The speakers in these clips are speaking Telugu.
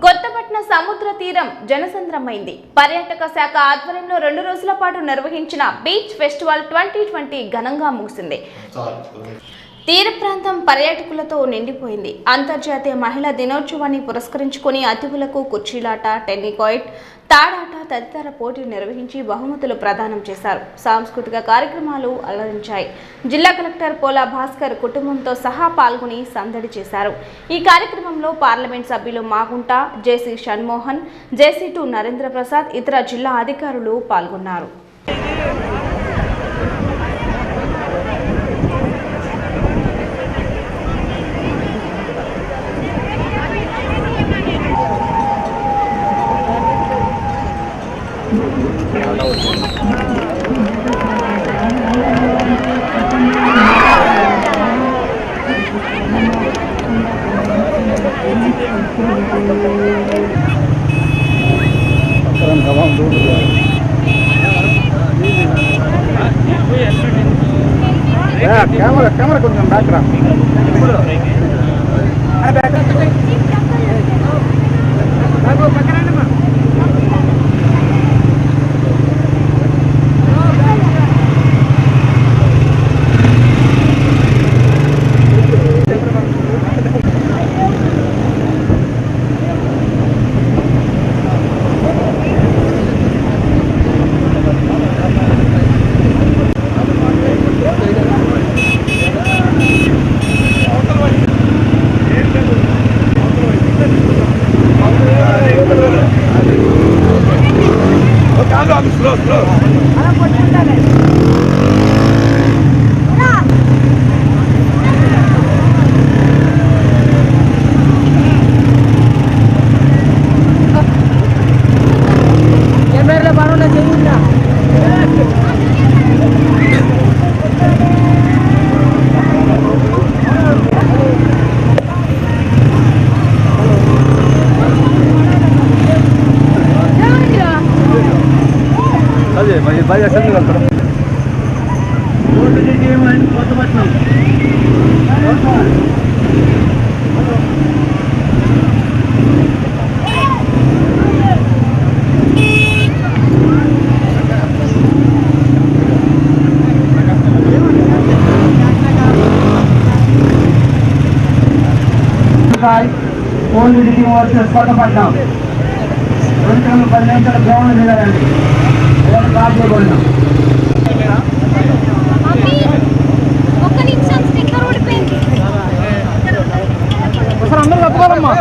కొత్తపట్నం సముద్ర తీరం జనసంద్రమైంది. పర్యాటక శాఖ ఆధ్వర్యంలో 2 రోజుల పాటు నిర్వహించిన బీచ్ ఫెస్టివల్ 2020 ఘనంగా ముగిసింది. తీర ప్రాంతం పర్యాటకులతో నిండిపోయింది. అంతర్జాతీయ మహిళా దినోత్సవాన్ని పురస్కరించుకుని అతిథులకు కుర్చీలాట, టెన్నికాయిట్, తాడాట తదితర పోటీలు నిర్వహించి బహుమతులు ప్రదానం చేశారు. సాంస్కృతిక కార్యక్రమాలు అలరించాయి. జిల్లా కలెక్టర్ పోలా భాస్కర్ కుటుంబంతో సహా పాల్గొని సందడి చేశారు. ఈ కార్యక్రమంలో పార్లమెంట్ సభ్యులు మాగుంట, జేసీ షణ్మోహన్, జేసీ2 నరేంద్ర ప్రసాద్, ఇతర జిల్లా అధికారులు పాల్గొన్నారు. कैमरा కొంచెం బ్యాక్ రా ఓన్లీ టీమ్ వర్సెస్ కొత్తపట్నం 10 నిమిషాల గ్రౌండ్ దిగారండి. కాప్ చేయబడినాం. ఒకసారి అందరూ తప్పుకోవాలమ్మా.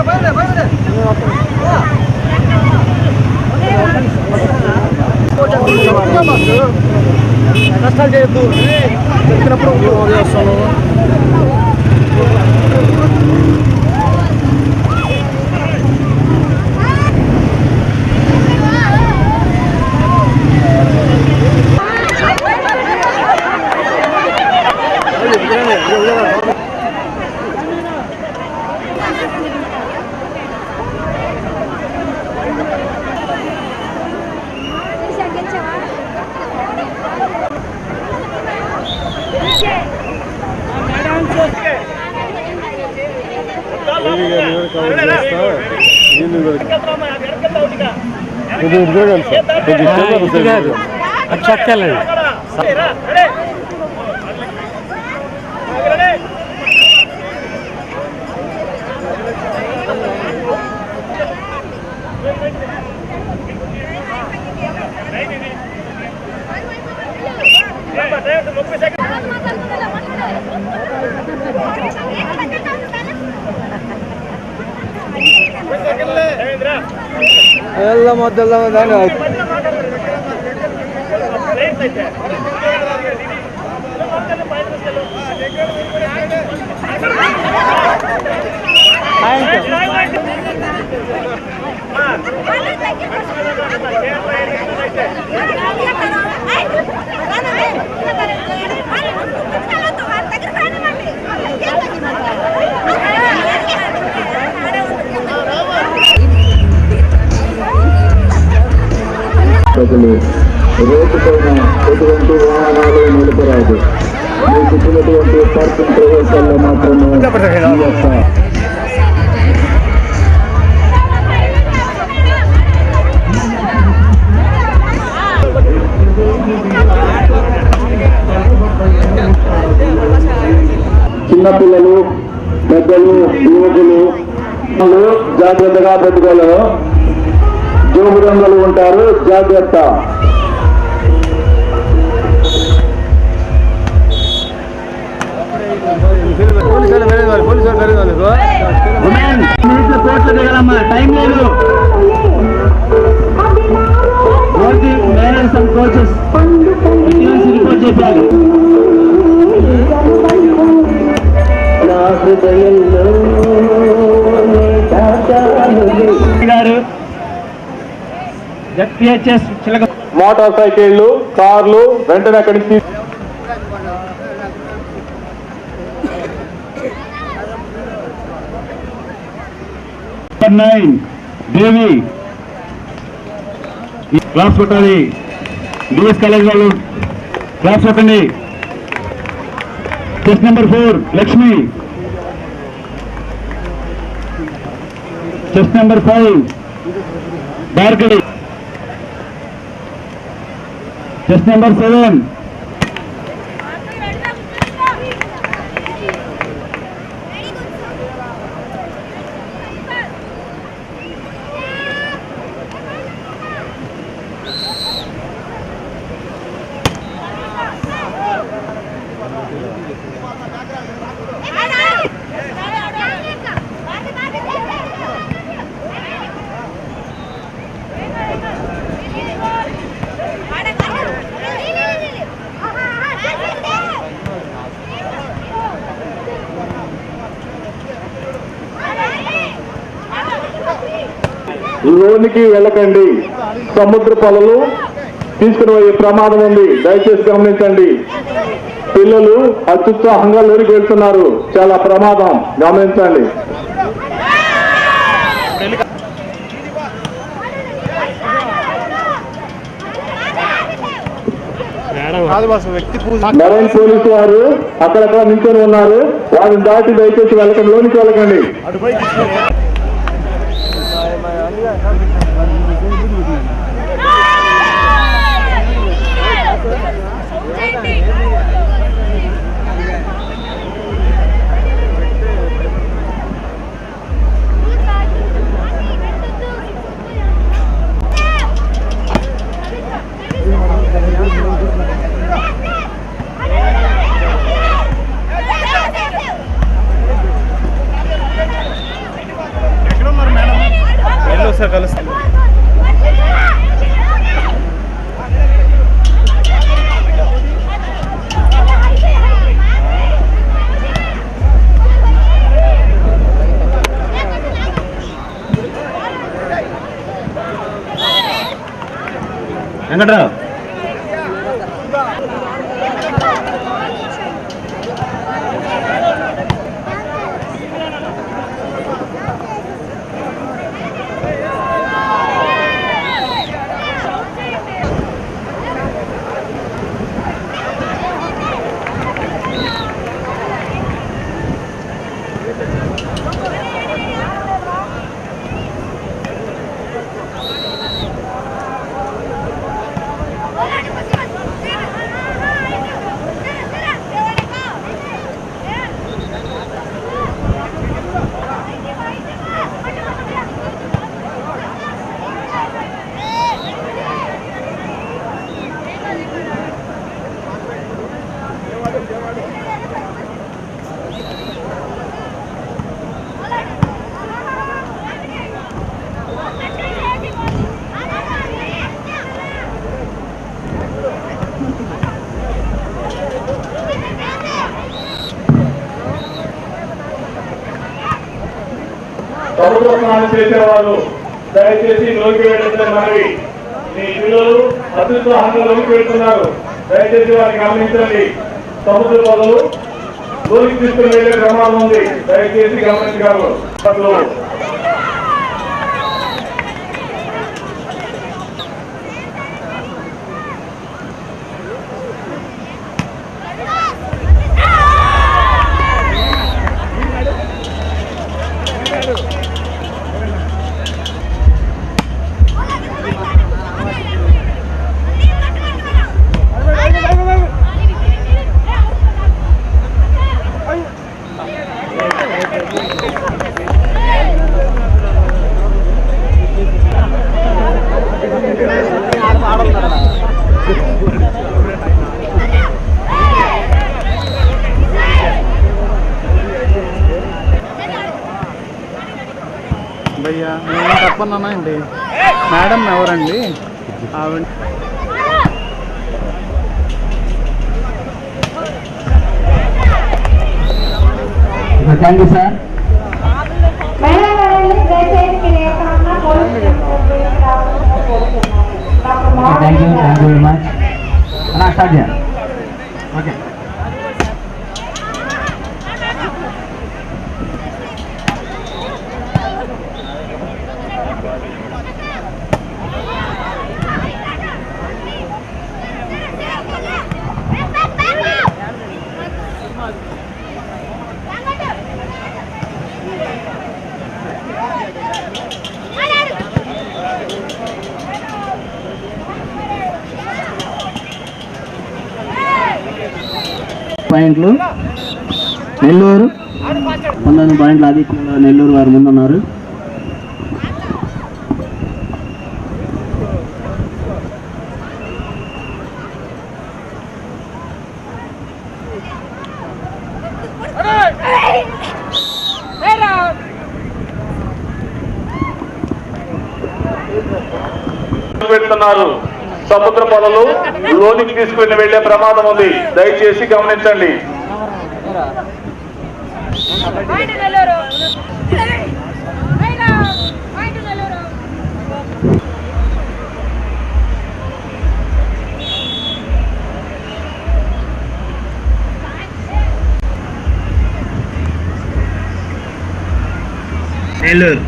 కష్టాలు చేయొద్దు. ఎక్కినప్పుడు చేస్తాను. రోడ్డు పైన ఎటువంటి వాహనాలు నిలపరాదు. మీకు ఇచ్చినటువంటి పార్కింగ్ ప్రదేశాల్లో మాత్రమే జాగ్రత్తగా పెట్టుకోలేను. జోబు దొంగలు ఉంటారు, జాగ్రత్త. టైం లేదు. మేనేజ్ అండ్ కోచెస్ రిపోర్ట్ చెప్పారు. మోటార్ సైకిళ్లు, కార్లు వెంటనే అక్కడి నుంచి దేవి క్లాస్ కొట్టాలి. డిఎస్ కాలేజ్ వాళ్ళు క్లాస్ కొట్టండి. Test number 4 Lakshmi. Test number 5 Bhargavi. Test number 7 లోనికి వెళ్ళకండి. సముద్ర పొలలు తీసుకుని పోయే ప్రమాదం ఉంది, దయచేసి గమనించండి. పిల్లలు అత్యుత్సాహంగా లోనికి వెళ్తున్నారు, చాలా ప్రమాదం, గమనించండి. మెరైన్ పోలీసు వారు అక్కడక్కడ నిల్చొని ఉన్నారు, వారిని దాటి దయచేసి వెళ్ళకండి, లోనికి వెళ్ళకండి. కలుస్తాను. వెంకట్రావు సముద్ర స్నానం చేసేవాళ్ళు దయచేసి లోకి వెళ్ళండి. మరి మీ పిల్లలు అత్యుత్సాహంగా లోకి వెళ్తున్నారు, దయచేసి వారిని గమనించండి. సముద్ర పొదలు లోకి తీసుకుని వెళ్లే ప్రమాదం ఉంది, దయచేసి గమనించగలరు. తప్పన్నా అండి. మేడం ఎవరండి? ఆవిడ thank you sir. Thank you very much. అలా స్టార్ట్ చేయాలి. ఓకే. పాయింట్లు నెల్లూరు 19 పాయింట్లు ఆధిక్యంలో నెల్లూరు వారు ముందున్నారు. పెడుతున్నారు. సముద్ర పొలలు లోనికి తీసుకుని వెళ్లే ప్రమాదం ఉంది, దయచేసి గమనించండి. నెల్లూరు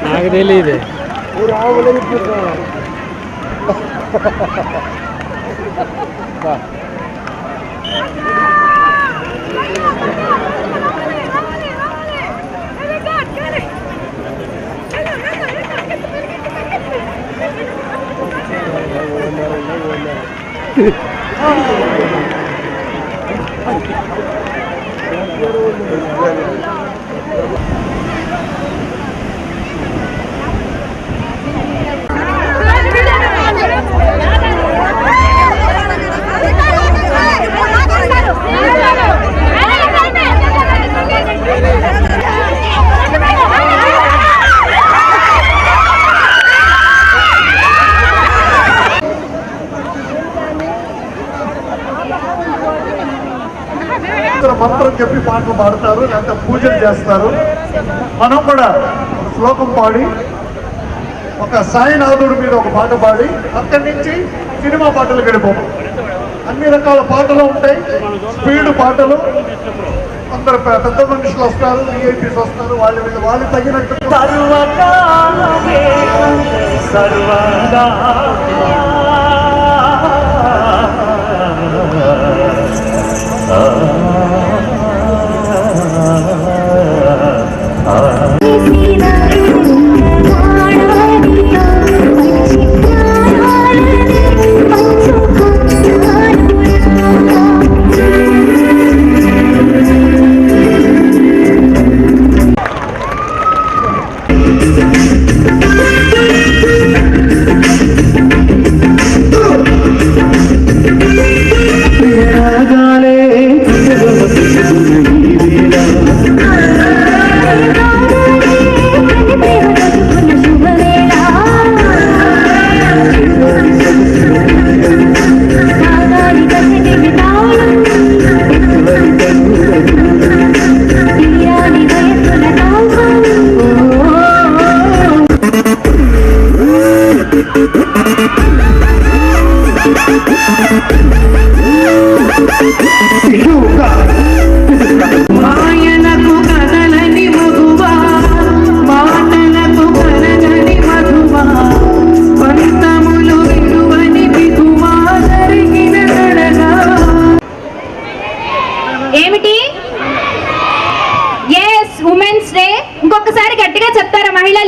నాకు తెలియదు. మంత్రం చెప్పి పాటలు పాడతారు, లేకపోతే పూజలు చేస్తారు. మనం కూడా శ్లోకం పాడి ఒక సాయినాథుడి మీద ఒక పాట పాడి అక్కడి నుంచి సినిమా పాటలు గడిపోతాం. అన్ని రకాల పాటలు ఉంటాయి, స్పీడ్ పాటలు. అందరు పెద్ద మనుషులు వస్తారు, విఐపీస్ వస్తారు, వాళ్ళు తగినట్టు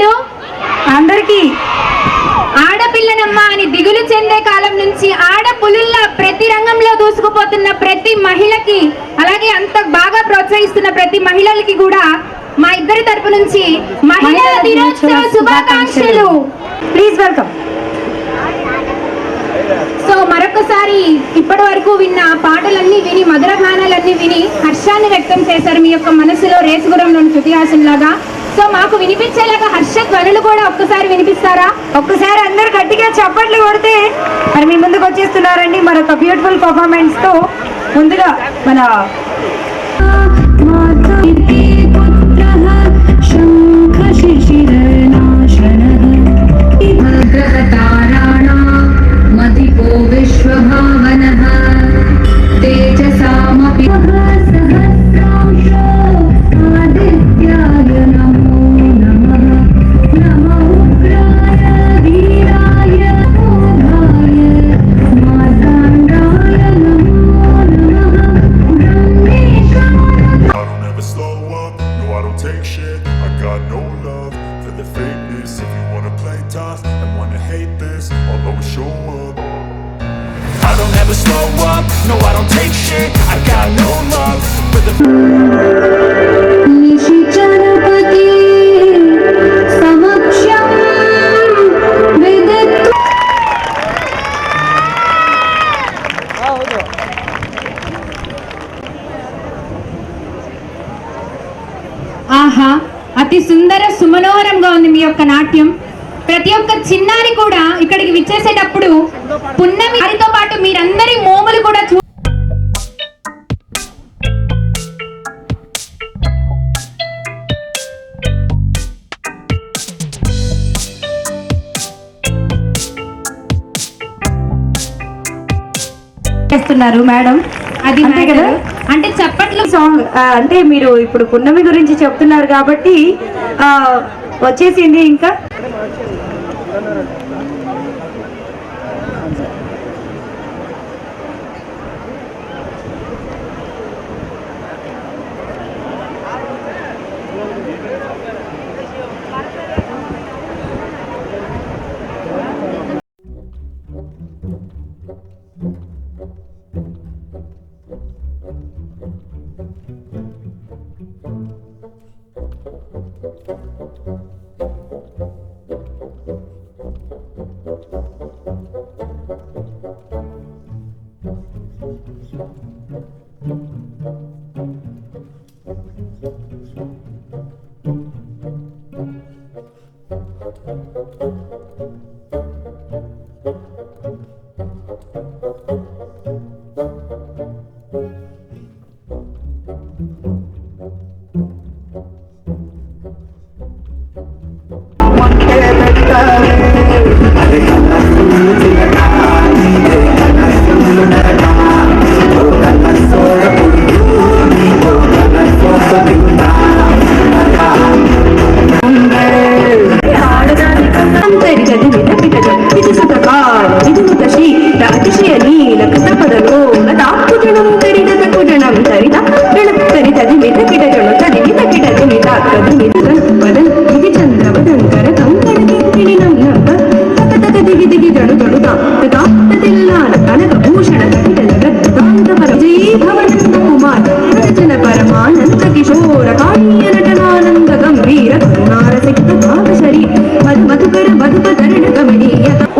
పిల్లలు అందరికీ ఆడపిల్లనమ్మ అని దిగులు చెందే కాలం నుంచి ఆడపులుల్లా ప్రతి రంగంలో దూసుకుపోతున్న ప్రతి మహిళకి, అలాగే అంత బాగా ప్రోత్సహిస్తున్న ప్రతి మహిళలకి కూడా మా ఇద్దరి తరపు నుంచి మహిళా దినోత్సవ శుభాకాంక్షలు. Please welcome. సో మరొకసారి ఇప్పటి వరకు విన్న పాటలన్నీ విని, మధుర గానాలన్నీ విని హర్షాన్ని వ్యక్తం చేశారు మీ యొక్క మనసులో రేసుగురంలోని శృతిహాసంలాగా. సో మాకు వినిపించేలాగా హర్ష ధ్వనులు కూడా ఒక్కసారి వినిపిస్తారా? ఒక్కసారి అందరు గట్టిగా చప్పట్లు కొడితే మరి మీ ముందుకు వచ్చేస్తున్నారండి మరొక బ్యూటిఫుల్ పర్ఫార్మెన్స్ తో. ముందుగా మన మదిపో విశ్వభావనః తేజసామపి సహస్రాంశో ఆదిత్యాయ నమో నమః నమో ఉగ్రాయ వీరాయ మోఘాయ మార్తాండాయ నమో నమః బ్రహ్మేశాయ. I don't ever slow up, no I don't take shit. I got no love for the fakeness. If you wanna play tough and wanna hate this, I'll always show up. I don't ever slow up, no I don't take shit. I got no love for the నిశిచరపతి సమక్షం విదత్. ఆహా, అతి సుందర సుమనోహరంగా ఉంది మీ యొక్క నాట్యం. ప్రతి ఒక్క చిన్నారి కూడా ఇక్కడికి విచ్చేసేటప్పుడు పున్నమి వారితో పాటు మీరందరి మోములు కూడా చేస్తున్నారు మేడం. అది అంతే కదా? అంటే చప్పట్లు సాంగ్ అంటే మీరు ఇప్పుడు పున్నమి గురించి చెప్తున్నారు కాబట్టి వచ్చేసింది. ఇంకా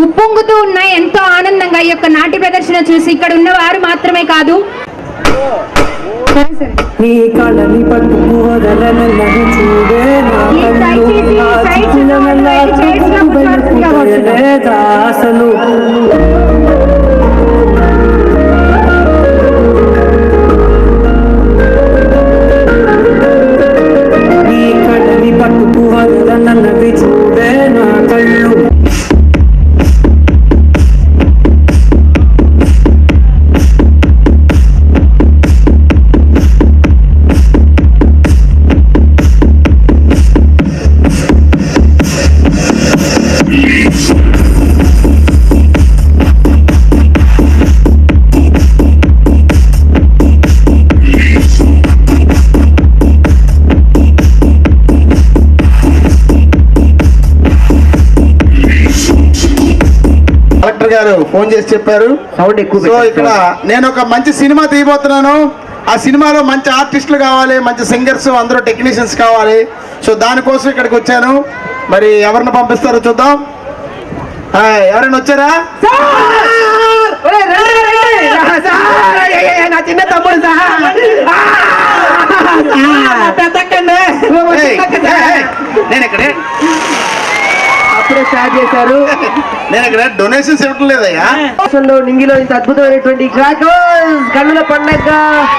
ఉప్పొంగుతూ ఉన్నాయి ఎంతో ఆనందంగా ఈ యొక్క నాట్య ప్రదర్శన చూసి ఇక్కడ ఉన్న వారు మాత్రమే కాదు. నీ కళని పట్టుకు వదలనని చూడే నా కళ్ళు నా చిక్కులనల్లా చూపులేదా అసలు నీ కళని పట్టుకు వదలనని చూడే నా కళ్ళు గారు ఫోన్ చేసి చెప్పారు. సౌండ్ ఎక్కువ సో ఇక్కడ నేను ఒక మంచి సినిమా తీయబోతున్నాను. ఆ సినిమాలో మంచి ఆర్టిస్టులు కావాలి, మంచి సింగర్స్, అందరూ టెక్నీషియన్స్ కావాలి. సో దానికోసం ఇక్కడికి వచ్చాను. మరి ఎవరిని పంపిస్తారో చూద్దాం. ఎవరైనా వచ్చారా? నా చిన్న తమ్ముడు నేను ఇక్కడే అప్పుడే స్టార్ట్ చేశారు. నేను ఇక్కడ డొనేషన్స్ ఇవ్వటం లేదయ్యా. నింగిలో ఇంత అద్భుతమైనటువంటి క్రాకర్స్ కన్నుల పండగ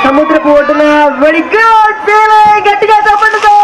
సముద్రపు ఒడ్డున వెరీ గుడ్ ఫీలింగ్. గట్టిగా తప్పండుతో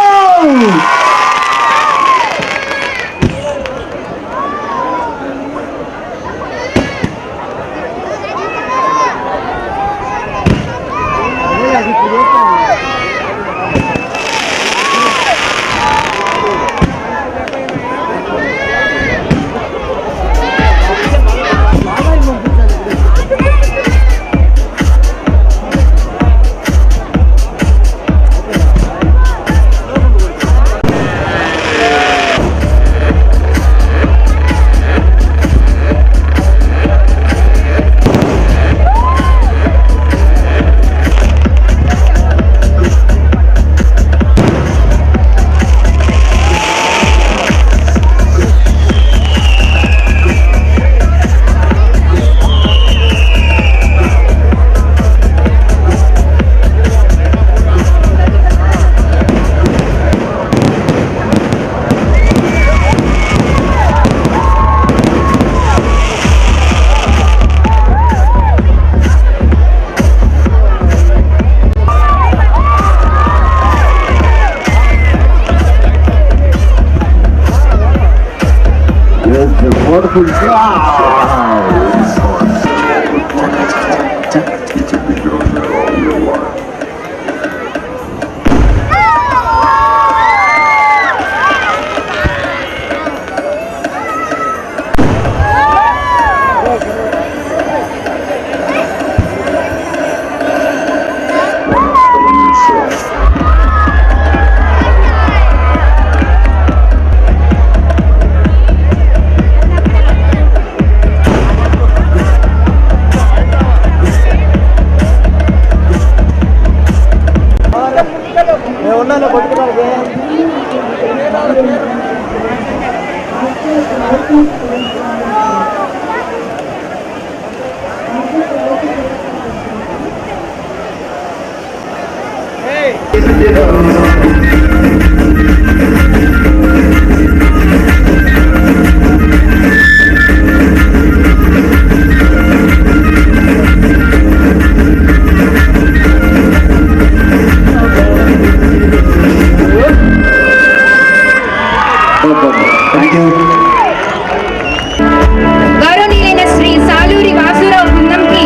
గౌరవనీయులైన శ్రీ సాలూరి వాసురావు బృందంకి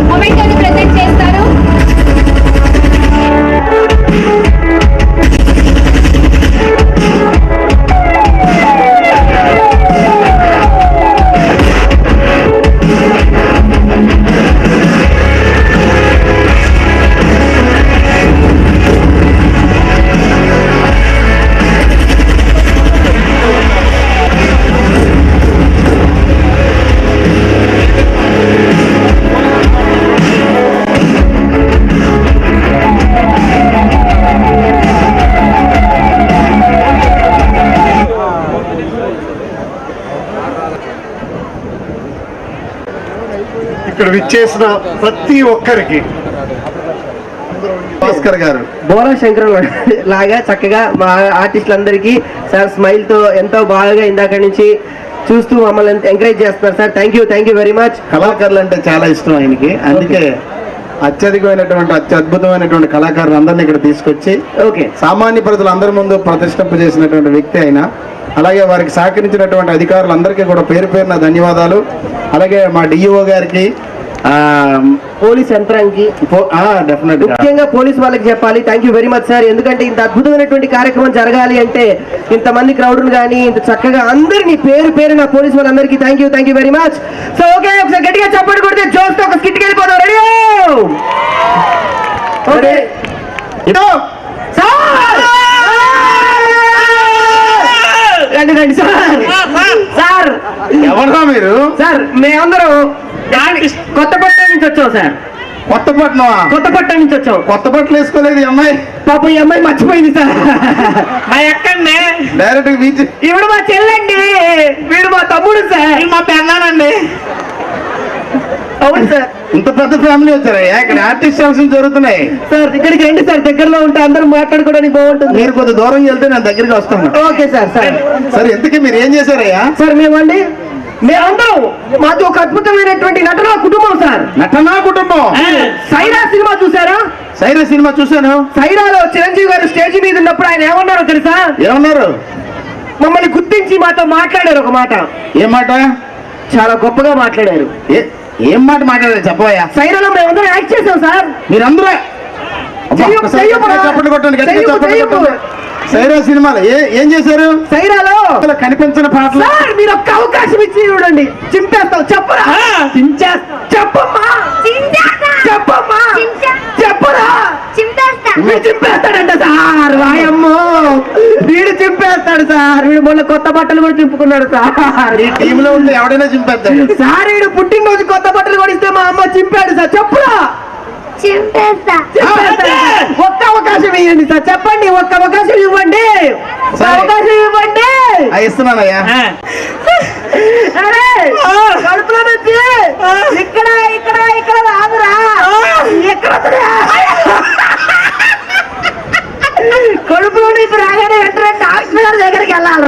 మొమెంటోని ప్రెజెంట్ చేస్తారు. ఇక్కడ విచ్చేసిన ప్రతి ఒక్కరికి భాస్కర్ గారు బోలా శంకర్ లాగా చక్కగా మా ఆర్టిస్టులందరికీ సార్ స్మైల్ తో ఎంతో బాగా ఇందాక నుంచి చూస్తూ మమ్మల్ని ఎంకరేజ్ చేస్తున్నారు sir. Thank you very much. కళాకారులు అంటే చాలా ఇష్టం ఆయనకి. అందుకే అత్యధికమైనటువంటి అత్యద్భుతమైనటువంటి కళాకారులు అందరినీ ఇక్కడ తీసుకొచ్చి సామాన్య ప్రజలందరి ముందు ప్రతిష్ఠింప చేసినటువంటి వ్యక్తి అయినా. అలాగే వారికి సహకరించినటువంటి అధికారులందరికీ కూడా పేరు పేరున ధన్యవాదాలు. అలాగే మా డిఈఓ గారికి, పోలీస్ యంత్రానికి, ముఖ్యంగా పోలీస్ వాళ్ళకి చెప్పాలి thank you very much sir. ఎందుకంటే ఇంత అద్భుతమైనటువంటి కార్యక్రమం జరగాలి అంటే ఇంతమంది క్రౌడ్ను కానీ ఇంత చక్కగా అందరినీ పేరు పేరున పోలీస్ వాళ్ళందరికీ thank you very much. So okay, ఒకసారి గట్టిగా చప్పట్లు కొడితే జోస్తో ఒక స్కిట్కి వెళ్ళిపోతాం. రెడీ? ఓకే రండి సార్. సార్ ఎవరా మీరు? సార్ మేమందరం కొత్తపట్నం నుంచి వచ్చాం సార్. కొత్తపట్నం? కొత్తపట్నం నుంచి వచ్చాం. కొత్త బట్టలు వేసుకోలేదు ఈ అమ్మాయి. పాప ఈ అమ్మాయి మర్చిపోయింది సార్. మా ఎక్కండి డైరెక్ట్ బీచ్. ఇవిడు మా చెల్లండి, వీడు మా తమ్ముడు సార్. మా పెన్నానండి. అవును సార్. ఇంత పెద్ద ఫ్యామిలీ వచ్చారయ్యా, ఇక్కడ ఆర్టిస్ట్ ఫంక్షన్ జరుగుతున్నాయి. సార్ ఇక్కడికి రండి సార్, దగ్గరలో ఉంటే అందరూ మాట్లాడుకోవడానికి బాగుంటుంది. మీరు కొద్ది దూరం వెళ్తే నేను దగ్గరికి వస్తాను. Okay sir. సరే ఇంతకీ మీరు ఏం చేశారయ్యా? సార్ మేమందరం మాది ఒక అద్భుతమైనటువంటి నటనా కుటుంబం సార్. నటనా కుటుంబం? సైరా సినిమా చూసారా? సైరా సినిమా చూశాను. సైరాలో చిరంజీవి గారు స్టేజ్ మీద ఉన్నప్పుడు ఆయన ఏమన్నారో తెలుసా? ఏమన్నారు? మమ్మల్ని గుర్తించి మాతో మాట్లాడారు ఒక మాట. ఏం మాట? చాలా గొప్పగా మాట్లాడారు. ఏం మాట మాట్లాడారు చెప్పబోయా? సైరాలో మేమందరం యాక్ట్ చేసాం సార్. మీరందరూ చప్పట్లు కొట్టండి, గట్టిగా చప్పట్లు కొట్టండి. సైరా సినిమాలో ఏం చేశారు? సైరాలో కనిపించిన పాటలు. సార్ మీరు ఒక్క అవకాశం ఇచ్చి చూడండి, చింపేస్తాం. చెప్పరా? చెప్పమ్మా, చెప్పమ్మా, చెప్పరా? వీడు చింపేస్తాడంట సార్. వాయమ్మో, వీడు చింపేస్తాడు సార్. వీడు మొన్న కొత్త బట్టలు కూడా చింపుకున్నాడు సార్. ఈ టీంలో ఉంటే ఎవడైనా చింపేస్తాడు సార్. వీడు పుట్టినరోజు కొత్త బట్టలు కూడా ఇస్తే మా అమ్మ చింపాడు సార్. చెప్పురా? ఒక్క అవకాశం ఇవ్వండి సార్. చెప్పండి, ఒక్క అవకాశం ఇవ్వండి. అవకాశం ఇవ్వండి. ఇస్తున్నానయ్యా. కడుపులో నుంచి ఇక్కడ ఇక్కడ ఇక్కడ రాదురా. ఎక్కడ కడుపులో నుంచి రాగానే వెంటనే డాక్టర్ గారి దగ్గరికి వెళ్ళాలి.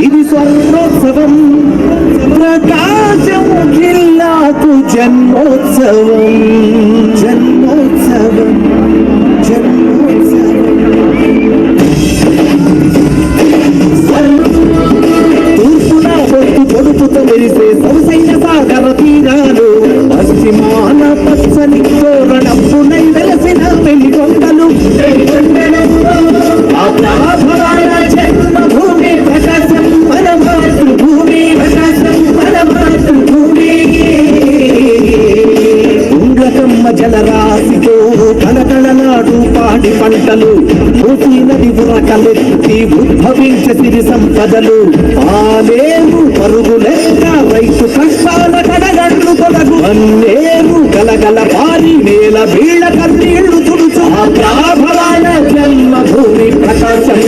ఇది స్వర్ణోత్సవం, ప్రకాశం జిల్లాకు జన్మోత్సవం, జన్మోత్సవం, జన్మోత్సవం. తూర్పున పొట్టు పొడుపుతో మెరిసే సొగసైన సాగర తీరాలు, పశ్చిమాన పచ్చని తోరణప్పునై వెలసిన వెలిగొండలు, జన్మభూమి ప్రకాశం మన మాతృభూమి, ప్రకాశం మన మాతృభూమి. ఉంగకమ్మ జలరాశితో కలకలనాడు పాడి పంటలు, మూసీ నది ఉరకలెత్తి ఉద్భవించే సిరి సంపదలు, ఆలేరు పరుగు లెక్క రైతు కష్టాల కడగండ్లు తొలగు, అన్నేరు గలగల పారి నేల వీళ్ళ కన్నీళ్లు తుడుచు, ఆ ప్రాభవాన జన్మభూమి ప్రకాశం